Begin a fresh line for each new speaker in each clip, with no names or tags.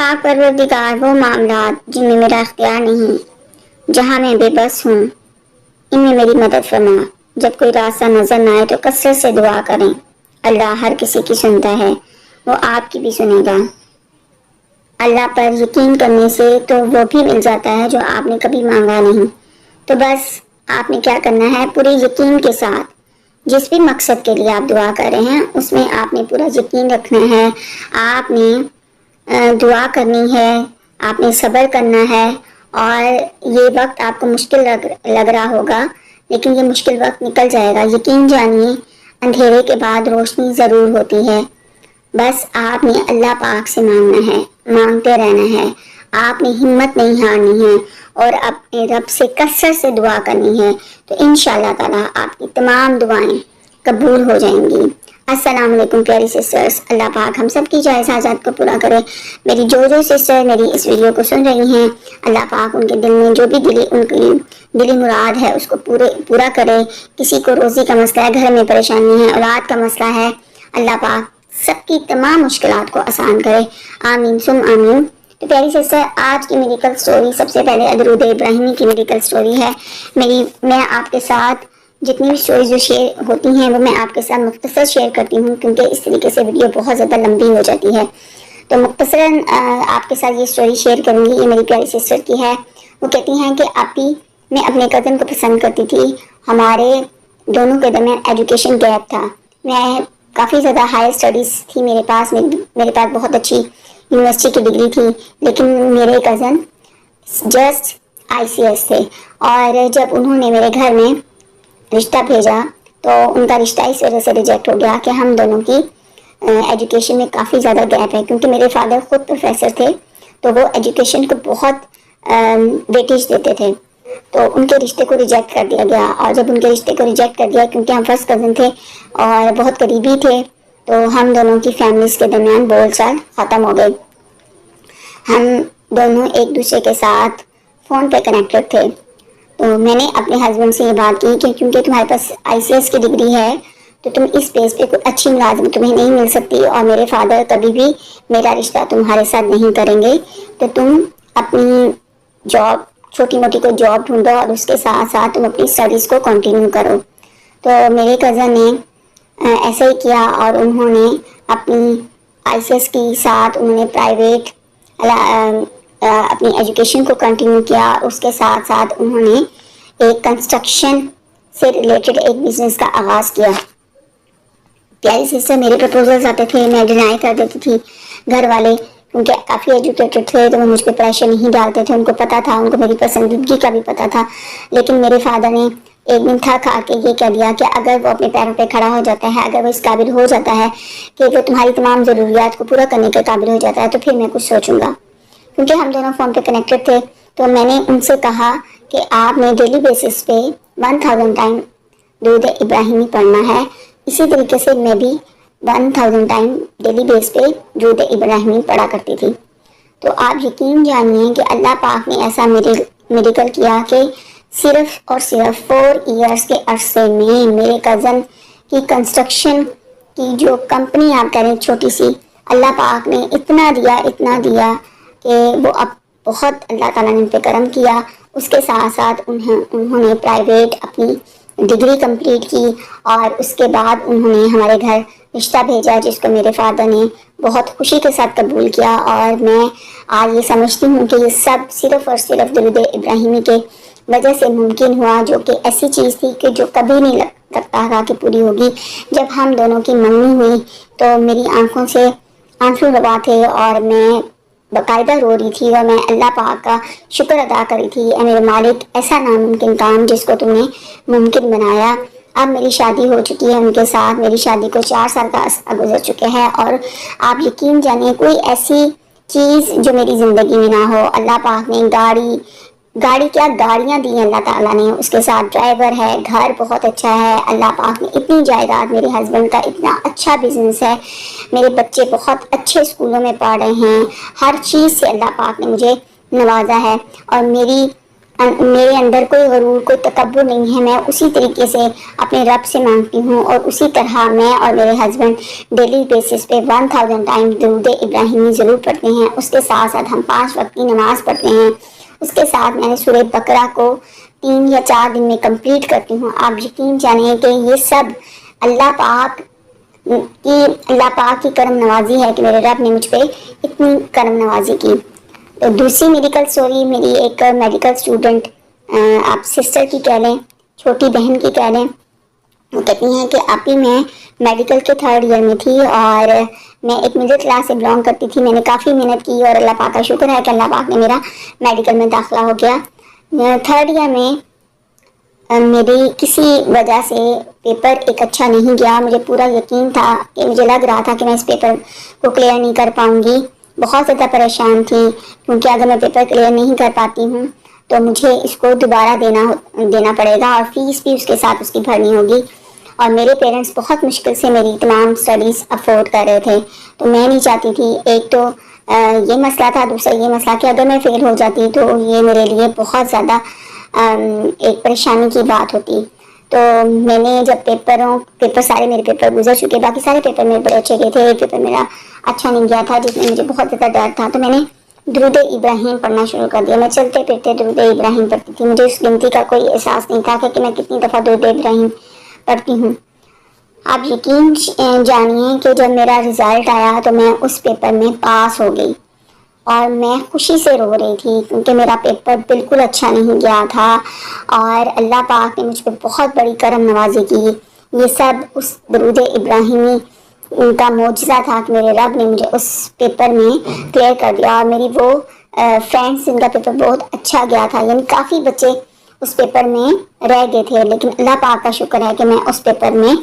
پاک پروردگار وہ معاملات جن میں میرا اختیار نہیں، جہاں میں بے بس ہوں، ان میں میری مدد فرما۔ جب کوئی راستہ نظر نہ آئے تو کثرت سے دعا کریں۔ اللہ ہر کسی کی سنتا ہے، وہ آپ کی بھی سنے گا۔ اللہ پر یقین کرنے سے تو وہ بھی مل جاتا ہے جو آپ نے کبھی مانگا نہیں۔ تو بس آپ نے کیا کرنا ہے، پورے یقین کے ساتھ جس بھی مقصد کے لیے آپ دعا کر رہے ہیں اس میں آپ نے پورا یقین رکھنا ہے، آپ نے دعا کرنی ہے، آپ نے صبر کرنا ہے۔ اور یہ وقت آپ کو مشکل لگ رہا ہوگا، لیکن یہ مشکل وقت نکل جائے گا۔ یقین جانیے اندھیرے کے بعد روشنی ضرور ہوتی ہے۔ بس آپ نے اللہ پاک سے مانگنا ہے، مانگتے رہنا ہے، آپ نے ہمت نہیں ہارنی ہے اور اپنے رب سے کثرت سے دعا کرنی ہے، تو انشاءاللہ تعالیٰ آپ کی تمام دعائیں قبول ہو جائیں گی۔ السلام علیکم پیاری سسٹرز، اللہ پاک ہم سب کی جائز حاجات کو پورا کرے۔ میری جو سسٹر میری اس ویڈیو کو سن رہی ہیں، اللہ پاک ان کے دل میں جو بھی ان کی دلی مراد ہے اس کو پورا کرے۔ کسی کو روزی کا مسئلہ ہے، گھر میں پریشانی ہے، اولاد کا مسئلہ ہے، اللہ پاک سب کی تمام مشکلات کو آسان کرے، آمین ثم آمین۔ تو پیاری سسٹر، آج کی میڈیکل سٹوری سب سے پہلے درود ابراہیمی کی میڈیکل سٹوری ہے۔ میں آپ کے ساتھ جتنی بھی سٹوریز جو شیئر ہوتی ہیں وہ میں آپ کے ساتھ مختصر شیئر کرتی ہوں، کیونکہ اس طریقے سے ویڈیو بہت زیادہ لمبی ہو جاتی ہے۔ تو مختصراً آپ کے ساتھ یہ سٹوری شیئر کروں گی۔ یہ میری پیاری سسٹر کی ہے۔ وہ کہتی ہیں کہ آپی، میں اپنے کزن کو پسند کرتی تھی، ہمارے دونوں کے درمیان ایجوکیشن گیپ تھا۔ میں کافی زیادہ ہائر اسٹڈیز تھی میرے پاس بہت اچھی یونیورسٹی کی ڈگری تھی، لیکن میرے کزن جسٹ ICS تھے، اور جب انہوں نے میرے گھر میں رشتہ بھیجا تو ان کا رشتہ اس وجہ سے ریجیکٹ ہو گیا کہ ہم دونوں کی ایجوکیشن میں کافی زیادہ گیپ ہے، کیونکہ میرے فادر خود پروفیسر تھے تو وہ ایجوکیشن کو بہت ویٹیج دیتے تھے، تو ان کے رشتے کو ریجیکٹ کر دیا گیا۔ اور جب ان کے رشتے کو ریجیکٹ کر دیا، کیونکہ ہم فرسٹ کزن تھے اور بہت قریبی تھے، تو ہم دونوں کی فیملیز کے درمیان بول چال ختم ہو گئی۔ ہم دونوں ایک دوسرے کے ساتھ فون پہ کنیکٹڈ تھے، تو میں نے اپنے ہسبینڈ سے یہ بات کی کہ کیونکہ تمہارے پاس ICS کی ڈگری ہے تو تم اس بیس پہ کوئی اچھی ملازمت تمہیں نہیں مل سکتی، اور میرے فادر کبھی بھی میرا رشتہ تمہارے ساتھ نہیں کریں گے، تو تم اپنی جاب، چھوٹی موٹی کوئی جاب ڈھونڈو اور اس کے ساتھ ساتھ تم اپنی اسٹڈیز کو کنٹینیو کرو۔ تو میرے کزن نے ایسا ہی کیا، اور انہوں نے اپنی ICS کے ساتھ انہوں نے پرائیویٹ اپنی ایجوکیشن کو کنٹینیو کیا۔ اس کے ساتھ ساتھ انہوں نے ایک کنسٹرکشن سے ریلیٹڈ ایک بزنس کا آغاز کیا۔ پیاری سسٹر، میرے پرپوزلز آتے تھے، میں ڈینائی کر دیتی تھی۔ گھر والے کیونکہ کافی ایجوکیٹڈ تھے تو وہ مجھ پہ پریشر نہیں ڈالتے تھے، ان کو پتہ تھا، ان کو میری پسندیدگی کا بھی پتہ تھا، لیکن میرے فادر نے ایک دن تھک آ کے یہ کہہ دیا کہ اگر وہ اپنے پیروں پہ کھڑا ہو جاتا ہے، اگر وہ اس قابل ہو جاتا ہے کہ وہ تمہاری تمام ضروریات کو پورا کرنے کے قابل ہو جاتا ہے، تو پھر میں کچھ سوچوں گا۔ کیونکہ ہم دونوں فون پہ کنیکٹڈ تھے تو میں نے ان سے کہا کہ آپ نے ڈیلی بیسس پہ 1000 ٹائم درود ابراہیمی پڑھنا ہے، اسی طریقے سے میں بھی 1000 ٹائم ڈیلی بیس پہ درود ابراہیمی پڑھا کرتی تھی۔ تو آپ یقین جانیے کہ اللہ پاک نے ایسا میڈیکل کیا کہ صرف اور صرف 4 ایئرس کے عرصے میں میرے کزن کی کنسٹرکشن کی جو کمپنی آپ کہہ رہے ہیں چھوٹی سی، اللہ پاک نے اتنا دیا کہ وہ اب بہت اللہ تعالیٰ نے ان پہ کرم کیا۔ اس کے ساتھ ساتھ انہوں نے پرائیویٹ اپنی ڈگری کمپلیٹ کی، اور اس کے بعد انہوں نے ہمارے گھر رشتہ بھیجا جس کو میرے فادر نے بہت خوشی کے ساتھ قبول کیا۔ اور میں آج یہ سمجھتی ہوں کہ یہ سب صرف اور صرف درود ابراہیمی کے وجہ سے ممکن ہوا، جو کہ ایسی چیز تھی کہ جو کبھی نہیں لگتا تھا کہ پوری ہوگی۔ جب ہم دونوں کی منگنی ہوئی تو میری آنکھوں سے آنسو لگا تھے اور میں باقاعدہ رو رہی تھی، اور میں اللہ پاک کا شکر ادا کر رہی تھی، اے میرے مالک، ایسا ناممکن کام جس کو تم نے ممکن بنایا۔ اب میری شادی ہو چکی ہے ان کے ساتھ، میری شادی کو 4 سال کا عرصہ گزر چکے ہیں، اور آپ یقین جانیے کوئی ایسی چیز جو میری زندگی میں نہ ہو۔ اللہ پاک نے گاڑی کیا گاڑیاں دی ہیں اللہ تعالیٰ نے، اس کے ساتھ ڈرائیور ہے، گھر بہت اچھا ہے، اللہ پاک نے اتنی جائیداد، میرے ہسبینڈ کا اتنا اچھا بزنس ہے، میرے بچے بہت اچھے اسکولوں میں پڑھ رہے ہیں، ہر چیز سے اللہ پاک نے مجھے نوازا ہے۔ اور میری میرے اندر کوئی غرور کوئی تکبر نہیں ہے، میں اسی طریقے سے اپنے رب سے مانگتی ہوں، اور اسی طرح میں اور میرے ہسبینڈ ڈیلی بیسس پہ 1000 ٹائم درود ابراہیمی ضرور پڑھتے ہیں۔ اس کے ساتھ ساتھ ہم 5 وقت کی نماز پڑھتے ہیں۔ اس کے ساتھ میں نے سورہ بقرہ کو 3 یا 4 دن میں کمپلیٹ کرتی ہوں۔ آپ یقین جانیں کہ یہ سب اللہ پاک کی کرم نوازی ہے کہ میرے رب نے مجھ پہ اتنی کرم نوازی کی۔ دوسری میڈیکل سٹوری میری ایک میڈیکل اسٹوڈنٹ، آپ سسٹر کی کہہ لیں، چھوٹی بہن کی کہہ لیں، وہ کہتی ہیں کہ ابھی میں میڈیکل کے 3rd ایئر میں تھی اور میں ایک مڈل کلاس سے بلانگ کرتی تھی۔ میں نے کافی محنت کی اور اللہ پاک کا شکر ہے کہ اللہ پاک نے میرا میڈیکل میں داخلہ ہو گیا۔ 3rd ایئر میں میری کسی وجہ سے پیپر ایک اچھا نہیں گیا۔ مجھے پورا یقین تھا کہ مجھے لگ رہا تھا کہ میں اس پیپر کو کلیئر نہیں کر پاؤں گی۔ بہت زیادہ پریشان تھی کیونکہ اگر میں پیپر کلیئر نہیں کر پاتی ہوں تو مجھے اس کو دوبارہ دینا پڑے گا اور فیس بھی اس کے ساتھ اس کی بھرنی ہوگی، اور میرے پیرنٹس بہت مشکل سے میری تمام سٹڈیز افورڈ کر رہے تھے، تو میں نہیں چاہتی تھی۔ ایک تو یہ مسئلہ تھا، دوسرا یہ مسئلہ کہ اگر میں فیل ہو جاتی تو یہ میرے لیے بہت زیادہ ایک پریشانی کی بات ہوتی۔ تو میں نے جب پیپر سارے میرے پیپر گزر چکے، باقی سارے پیپر میرے بڑے اچھے گئے تھے، ایک پیپر میرا اچھا نہیں گیا تھا جس میں مجھے بہت زیادہ ڈر تھا، تو میں نے درود ابراہیم پڑھنا شروع کر دیا۔ میں چلتے پھرتے درود ابراہیم پڑھتی تھی، مجھے اس گنتی کا کوئی احساس نہیں تھا کہ میں کتنی دفعہ درود ابراہیم پڑھتی ہوں۔ آپ یقین جانیے کہ جب میرا رزلٹ آیا تو میں اس پیپر میں پاس ہو گئی، اور میں خوشی سے رو رہی تھی کیونکہ میرا پیپر بالکل اچھا نہیں گیا تھا، اور اللہ پاک نے مجھ پہ بہت بڑی کرم نوازی کی۔ یہ سب اس درود ابراہیمی کا معجزہ تھا کہ میرے رب نے مجھے اس پیپر میں کلیئر کر دیا، اور میری وہ فرینڈس جن کا پیپر بہت اچھا گیا تھا، یعنی کافی بچے اس پیپر میں رہ گئے تھے، لیکن اللہ پاک کا شکر ہے کہ میں اس پیپر میں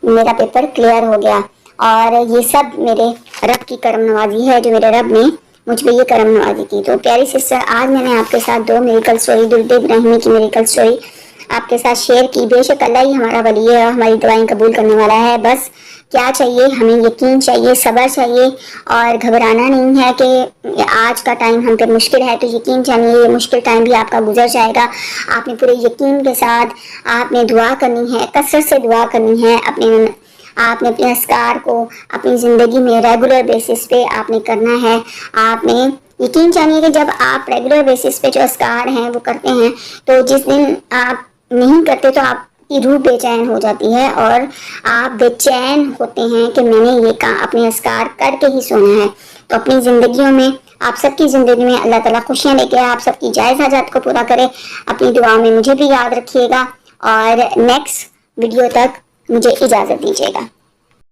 میرا پیپر کلیئر ہو گیا، اور یہ سب میرے رب کی کرم نوازی ہے جو میرے رب نے مجھ پہ یہ کرم نوازی کی۔ تو پیاری سسٹر، آج میں نے آپ کے ساتھ 2 میڈیکل سٹوری، درود ابراہیمی کی میڈیکل سٹوری آپ کے ساتھ شیئر کی۔ بے شک اللہ ہی ہمارا ولی ہے اور ہماری دعائیں قبول کرنے والا ہے۔ بس کیا چاہیے؟ ہمیں یقین چاہیے، صبر چاہیے، اور گھبرانا نہیں ہے کہ آج کا ٹائم ہم پہ مشکل ہے، تو یقین جانیے یہ مشکل ٹائم بھی آپ کا گزر جائے گا۔ آپ نے پورے یقین کے ساتھ آپ نے دعا کرنی ہے، کثرت سے دعا کرنی ہے، آپ نے اپنے اذکار کو اپنی زندگی میں ریگولر بیسس پہ آپ نے کرنا ہے۔ آپ نے یقین جانیے کہ جب آپ ریگولر بیسس پہ جو اذکار ہیں وہ کرتے ہیں، تو جس دن آپ نہیں کرتے تو آپ کی روح بے چین ہو جاتی ہے، اور آپ بے چین ہوتے ہیں کہ میں نے یہ کام اپنے اذکار کر کے ہی سونا ہے۔ تو اپنی زندگیوں میں، آپ سب کی زندگی میں اللہ تعالیٰ خوشیاں لے کے آپ سب کی جائز حاجات کو پورا کرے۔ اپنی دعا میں مجھے بھی یاد رکھیے گا، اور نیکسٹ ویڈیو تک مجھے اجازت دیجیے گا۔